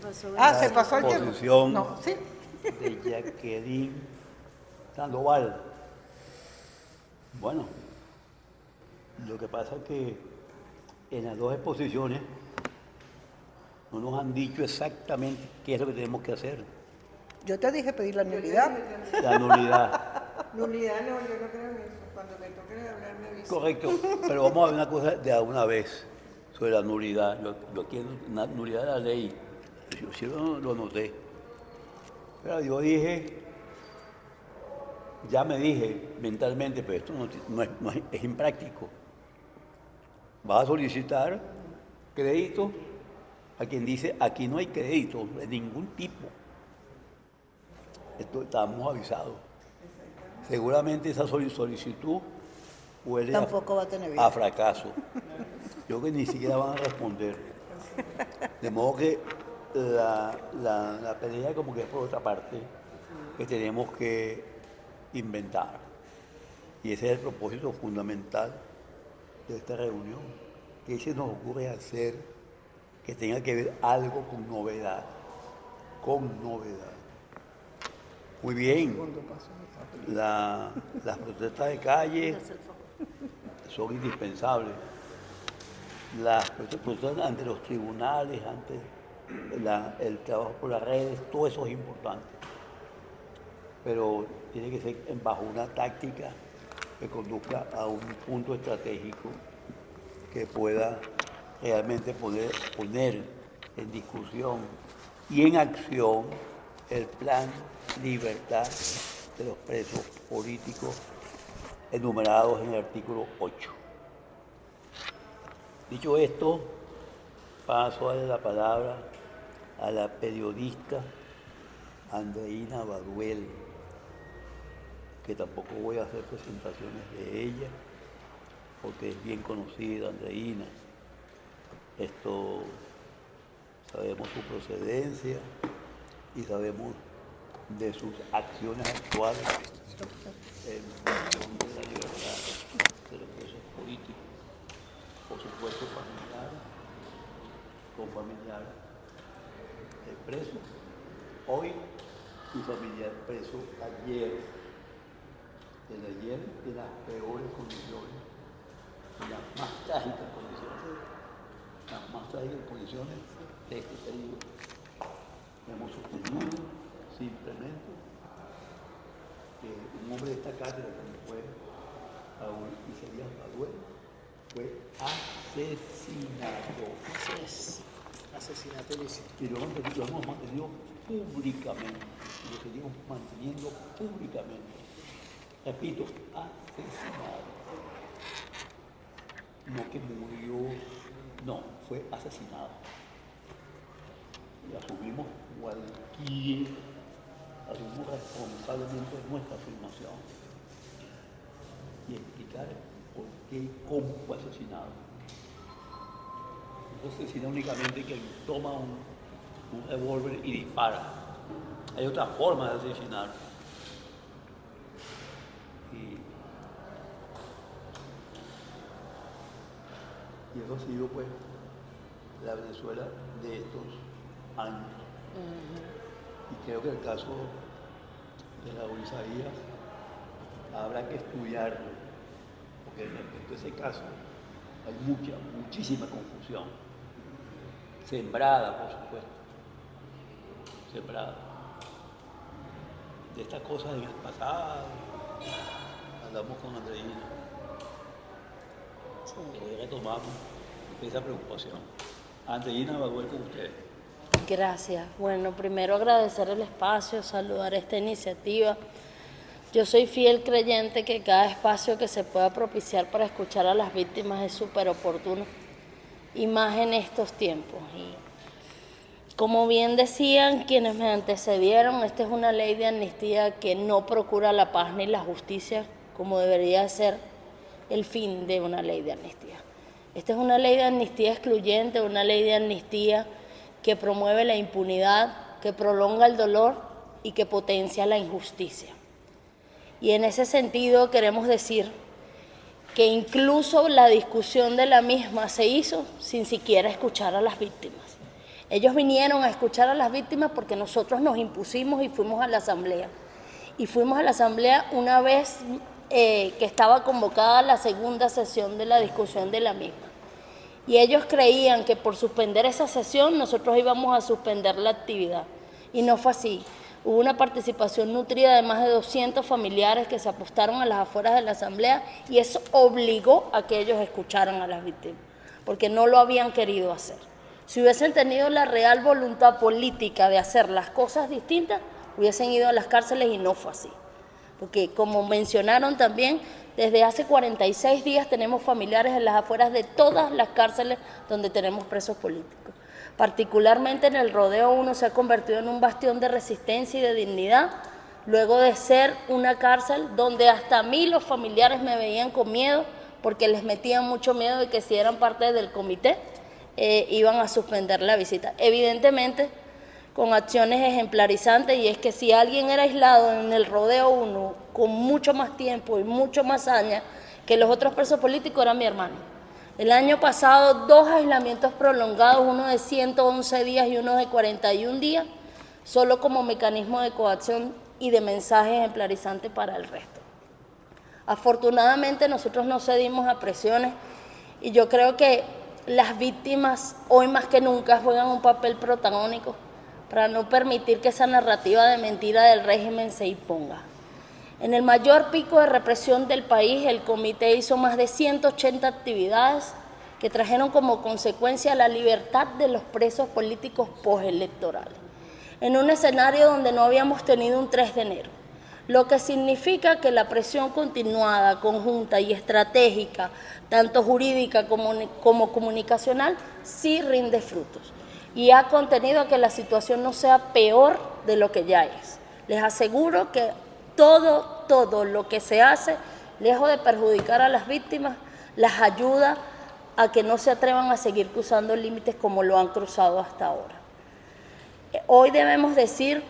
Se pasó el tiempo. Posición No, sí. de Jacqueline Sandoval. Bueno, lo que pasa es que en las dos exposiciones no nos han dicho exactamente qué es lo que tenemos que hacer. Yo te dije pedir la nulidad. La nulidad. Nulidad no, yo no creo en eso. Cuando me toque hablar me avisa. Correcto, pero vamos a ver una cosa de alguna vez sobre la nulidad. Yo quiero una nulidad de la ley. Yo sí lo noté. Pero yo dije, ya me dije mentalmente, pero esto es impráctico. Vas a solicitar crédito a quien dice, aquí no hay crédito de ningún tipo. Esto estamos avisados. Seguramente esa solicitud huele Tampoco va a tener vida. a fracaso. Yo creo que ni siquiera van a responder. De modo que la pelea como que es por otra parte que tenemos que inventar. Y ese es el propósito fundamental de esta reunión. ¿Qué se nos ocurre hacer que tenga que ver algo con novedad? Con novedad. Muy bien. Las protestas de calle son indispensables. Las protestas ante los tribunales, ante el trabajo por las redes, todo eso es importante. Pero tiene que ser bajo una táctica que conduzca a un punto estratégico que pueda realmente poner en discusión y en acción el plan libertad de los presos políticos enumerados en el artículo 8. Dicho esto, paso a darle la palabra a la periodista Andreina Baduel, que tampoco voy a hacer presentaciones de ella, porque es bien conocida Andreina. Sabemos su procedencia y sabemos de sus acciones actuales en función de la libertad de los presos políticos. Por supuesto, con familiar preso hoy y familiar preso ayer. El ayer en las peores condiciones, en las más trágicas condiciones de este periodo. Hemos sostenido simplemente que un hombre de esta cátedra, como fue Raúl Isaías Baduel, fue asesinado. Así es. Asesinato ilícito. Y lo hemos mantenido públicamente, y lo seguimos manteniendo públicamente. Repito, asesinado. No que murió, no, fue asesinado. Y asumimos responsablemente nuestra afirmación y explicar por qué y cómo fue asesinado. No se asesina únicamente que toma un revólver y dispara. Hay otra forma de asesinar. Y eso ha sido, pues, la Venezuela de estos años. Y creo que el caso de Raúl Isaías habrá que estudiarlo, porque respecto a ese caso hay muchísima confusión. Sembrada, por supuesto. Sembrada. De estas cosas en el pasado, hablamos con Andreina. Hoy retomamos esa preocupación. Andreina Baduel, con ustedes. Gracias. Bueno, primero agradecer el espacio, saludar esta iniciativa. Yo soy fiel creyente que cada espacio que se pueda propiciar para escuchar a las víctimas es súper oportuno, y más en estos tiempos. Y como bien decían quienes me antecedieron, esta es una ley de amnistía que no procura la paz ni la justicia, como debería ser el fin de una ley de amnistía. Esta es una ley de amnistía excluyente, una ley de amnistía que promueve la impunidad, que prolonga el dolor y que potencia la injusticia. Y en ese sentido queremos decir que incluso la discusión de la misma se hizo sin siquiera escuchar a las víctimas. Ellos vinieron a escuchar a las víctimas porque nosotros nos impusimos y fuimos a la asamblea. Y fuimos a la asamblea una vez que estaba convocada la segunda sesión de la discusión de la misma. Y ellos creían que por suspender esa sesión nosotros íbamos a suspender la actividad. Y no fue así. Hubo una participación nutrida de más de 200 familiares que se apostaron a las afueras de la asamblea y eso obligó a que ellos escucharan a las víctimas, porque no lo habían querido hacer. Si hubiesen tenido la real voluntad política de hacer las cosas distintas, hubiesen ido a las cárceles y no fue así. Porque como mencionaron también, desde hace 46 días tenemos familiares en las afueras de todas las cárceles donde tenemos presos políticos. Particularmente en el Rodeo 1 se ha convertido en un bastión de resistencia y de dignidad, luego de ser una cárcel donde hasta a mí los familiares me veían con miedo, porque les metían mucho miedo de que si eran parte del comité, iban a suspender la visita. Evidentemente, con acciones ejemplarizantes, y es que si alguien era aislado en el Rodeo 1 con mucho más tiempo y mucho más hazaña que los otros presos políticos, era mi hermano. El año pasado, 2 aislamientos prolongados, uno de 111 días y uno de 41 días, solo como mecanismo de coacción y de mensaje ejemplarizante para el resto. Afortunadamente nosotros no cedimos a presiones y yo creo que las víctimas hoy más que nunca juegan un papel protagónico para no permitir que esa narrativa de mentira del régimen se imponga. En el mayor pico de represión del país, el comité hizo más de 180 actividades que trajeron como consecuencia la libertad de los presos políticos postelectorales, en un escenario donde no habíamos tenido un 3 de enero, lo que significa que la presión continuada, conjunta y estratégica, tanto jurídica como comunicacional, sí rinde frutos y ha contenido que la situación no sea peor de lo que ya es. Les aseguro que todo lo que se hace, lejos de perjudicar a las víctimas, las ayuda a que no se atrevan a seguir cruzando límites como lo han cruzado hasta ahora. Hoy debemos decir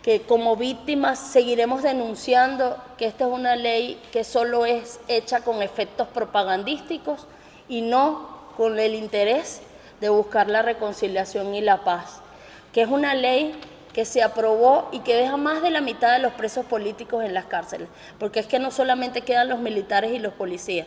que como víctimas seguiremos denunciando que esta es una ley que solo es hecha con efectos propagandísticos y no con el interés de buscar la reconciliación y la paz, que es una ley que se aprobó y que deja más de la mitad de los presos políticos en las cárceles, porque es que no solamente quedan los militares y los policías,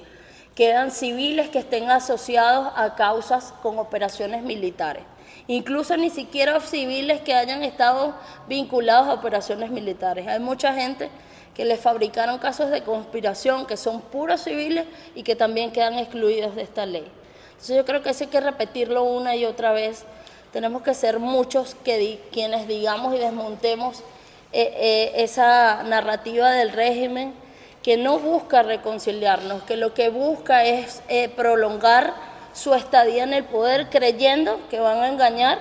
quedan civiles que estén asociados a causas con operaciones militares, incluso ni siquiera civiles que hayan estado vinculados a operaciones militares. Hay mucha gente que les fabricaron casos de conspiración que son puros civiles y que también quedan excluidos de esta ley. Entonces yo creo que eso hay que repetirlo una y otra vez. Tenemos que ser muchos quienes digamos y desmontemos esa narrativa del régimen que no busca reconciliarnos, que lo que busca es prolongar su estadía en el poder creyendo que van a engañar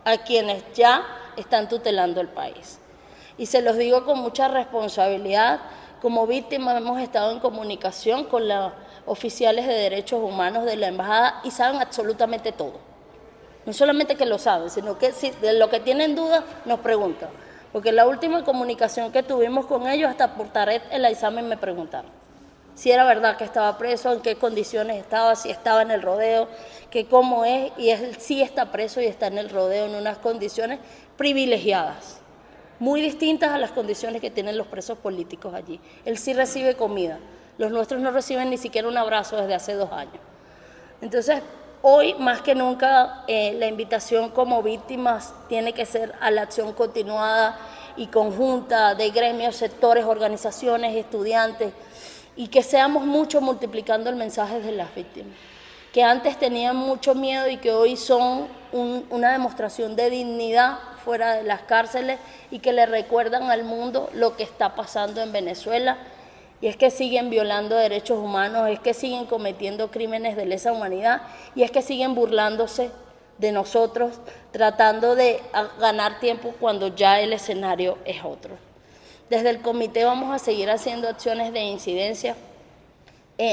a quienes ya están tutelando el país. Y se los digo con mucha responsabilidad, como víctimas hemos estado en comunicación con los oficiales de derechos humanos de la embajada y saben absolutamente todo. No solamente que lo saben, sino que si de lo que tienen dudas nos preguntan. Porque la última comunicación que tuvimos con ellos, hasta por Taret el examen me preguntaron si era verdad que estaba preso, en qué condiciones estaba, si estaba en el rodeo, que cómo es, y él sí está preso y está en el rodeo en unas condiciones privilegiadas, muy distintas a las condiciones que tienen los presos políticos allí. Él sí recibe comida, los nuestros no reciben ni siquiera un abrazo desde hace 2 años. Entonces, hoy más que nunca la invitación como víctimas tiene que ser a la acción continuada y conjunta de gremios, sectores, organizaciones, estudiantes, y que seamos muchos multiplicando el mensaje de las víctimas, que antes tenían mucho miedo y que hoy son una demostración de dignidad fuera de las cárceles y que le recuerdan al mundo lo que está pasando en Venezuela. Y es que siguen violando derechos humanos, es que siguen cometiendo crímenes de lesa humanidad y es que siguen burlándose de nosotros, tratando de ganar tiempo cuando ya el escenario es otro. Desde el comité vamos a seguir haciendo acciones de incidencia,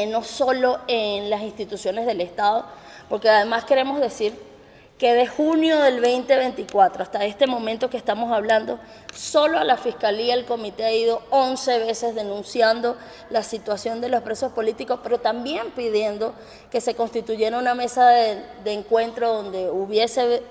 no solo en las instituciones del Estado, porque además queremos decir que de junio del 2024 hasta este momento que estamos hablando, solo a la Fiscalía el comité ha ido 11 veces denunciando la situación de los presos políticos, pero también pidiendo que se constituyera una mesa de encuentro donde hubiese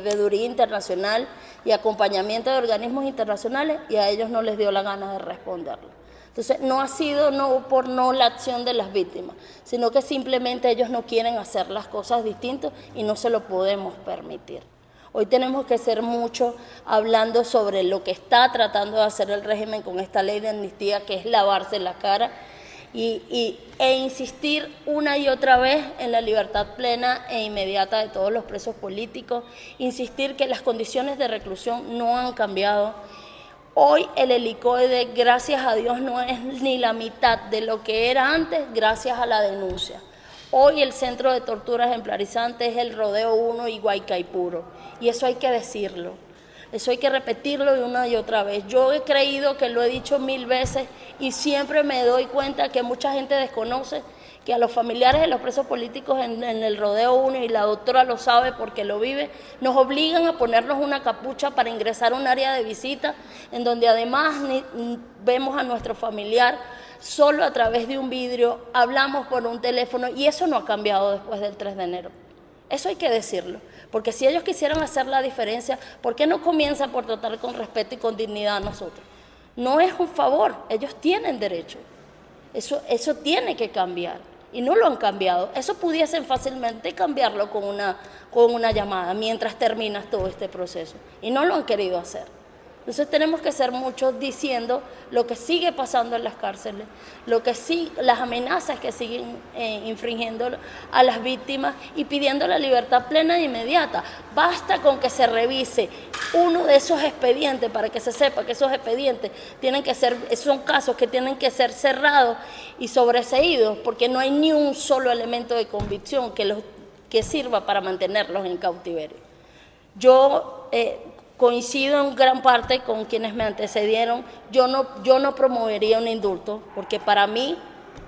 veeduría internacional y acompañamiento de organismos internacionales y a ellos no les dio la gana de responderlo. Entonces, no ha sido por la acción de las víctimas, sino que simplemente ellos no quieren hacer las cosas distintas y no se lo podemos permitir. Hoy tenemos que ser mucho hablando sobre lo que está tratando de hacer el régimen con esta ley de amnistía, que es lavarse la cara, e insistir una y otra vez en la libertad plena e inmediata de todos los presos políticos, insistir que las condiciones de reclusión no han cambiado. Hoy el helicoide, gracias a Dios, no es ni la mitad de lo que era antes, gracias a la denuncia. Hoy el centro de tortura ejemplarizante es el Rodeo 1 y Guaycaipuro, y eso hay que decirlo, eso hay que repetirlo una y otra vez. Yo he creído que lo he dicho 1000 veces y siempre me doy cuenta que mucha gente desconoce que a los familiares de los presos políticos en el Rodeo 1, y la doctora lo sabe porque lo vive, nos obligan a ponernos una capucha para ingresar a un área de visita en donde además vemos a nuestro familiar solo a través de un vidrio, hablamos por un teléfono, y eso no ha cambiado después del 3 de enero. Eso hay que decirlo, porque si ellos quisieran hacer la diferencia, ¿por qué no comienzan por tratar con respeto y con dignidad a nosotros? No es un favor, ellos tienen derecho. Eso tiene que cambiar y no lo han cambiado. Eso pudiesen fácilmente cambiarlo con una llamada mientras terminas todo este proceso, y no lo han querido hacer. Entonces tenemos que ser muchos diciendo lo que sigue pasando en las cárceles, las amenazas que siguen infringiendo a las víctimas, y pidiendo la libertad plena e inmediata. Basta con que se revise uno de esos expedientes para que se sepa que esos expedientes son casos que tienen que ser cerrados y sobreseídos, porque no hay ni un solo elemento de convicción que sirva para mantenerlos en cautiverio. Yo coincido en gran parte con quienes me antecedieron. Yo no promovería un indulto, porque para mí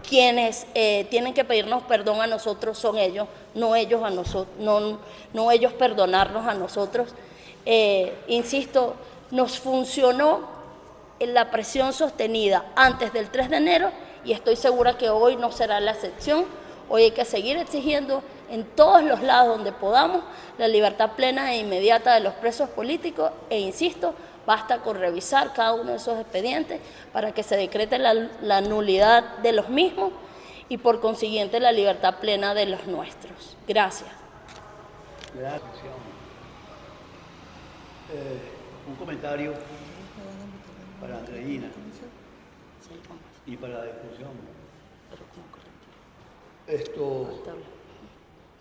quienes tienen que pedirnos perdón a nosotros son ellos, no ellos a nosotros, no ellos perdonarnos a nosotros. Insisto, nos funcionó la presión sostenida antes del 3 de enero y estoy segura que hoy no será la excepción. Hoy hay que seguir exigiendo en todos los lados donde podamos la libertad plena e inmediata de los presos políticos, e insisto, basta con revisar cada uno de esos expedientes para que se decrete la nulidad de los mismos y por consiguiente la libertad plena de los nuestros. Gracias. Gracias. Un comentario para Andreina y para la discusión.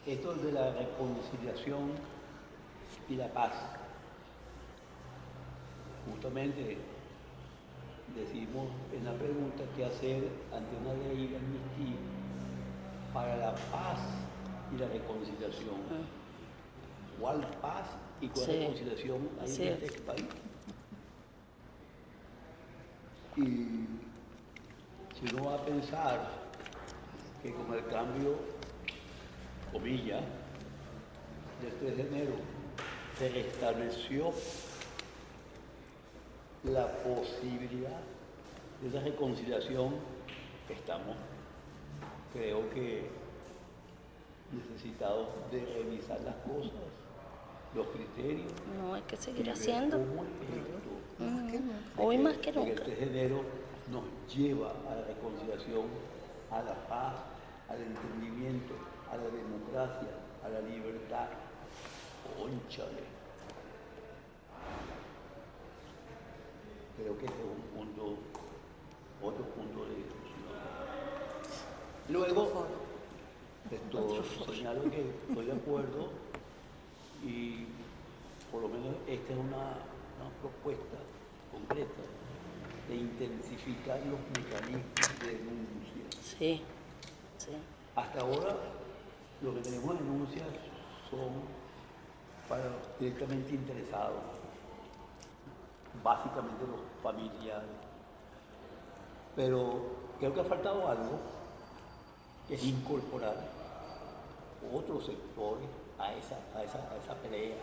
Esto de la reconciliación y la paz. Justamente decimos en la pregunta qué hacer ante una ley de amnistía para la paz y la reconciliación. ¿Cuál paz y cuál reconciliación hay en este país? Y si uno va a pensar que con el cambio, comillas, del 3 de enero, se restableció la posibilidad de esa reconciliación, creo que necesitados de revisar las cosas, los criterios. No, hay que seguir haciendo. Hoy más que nunca. El 3 de enero nos lleva a la reconciliación, a la paz, al entendimiento, a la democracia, a la libertad. Cónchale. Creo que este es otro punto de discusión. Luego, señalo que estoy de acuerdo y por lo menos esta es una propuesta concreta de intensificar los mecanismos de denuncia. Sí. Hasta ahora lo que tenemos denuncias son para directamente interesados, básicamente los familiares. Pero creo que ha faltado algo, que es incorporar otros sectores a esa pelea.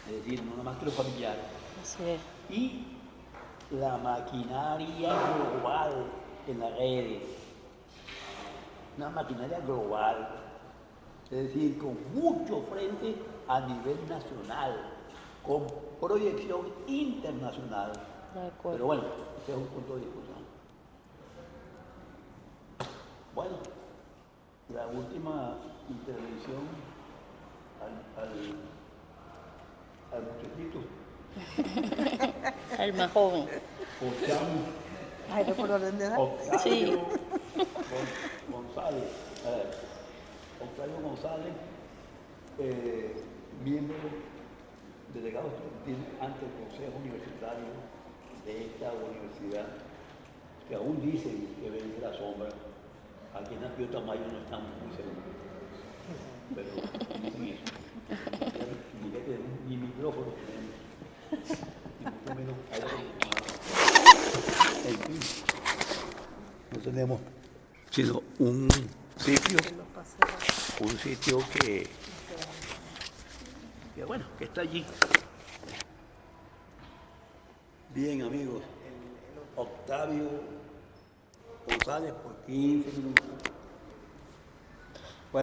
Es decir, no nada más que los familiares. Así es. Y la maquinaria global en las redes, una maquinaria global es decir, con mucho frente a nivel nacional, con proyección internacional. De acuerdo. Pero bueno, ese es un punto de discusión. Bueno, la última intervención al muchachito, El más joven. Octavio, Ay, no por orden de edad. Sí. González, Octavio González, miembro, delegado estudiantil ante el Consejo Universitario de esta universidad, que aún dicen que vence la sombra. Aquí en Pío Tamayo no estamos muy seguros, pero dicen eso. Mira que ni micrófono tenemos, ni mucho menos aire acondicionado. En fin, no tenemos sino un sitio que bueno, que está allí. Bien, amigos, Octavio González por 15 minutos.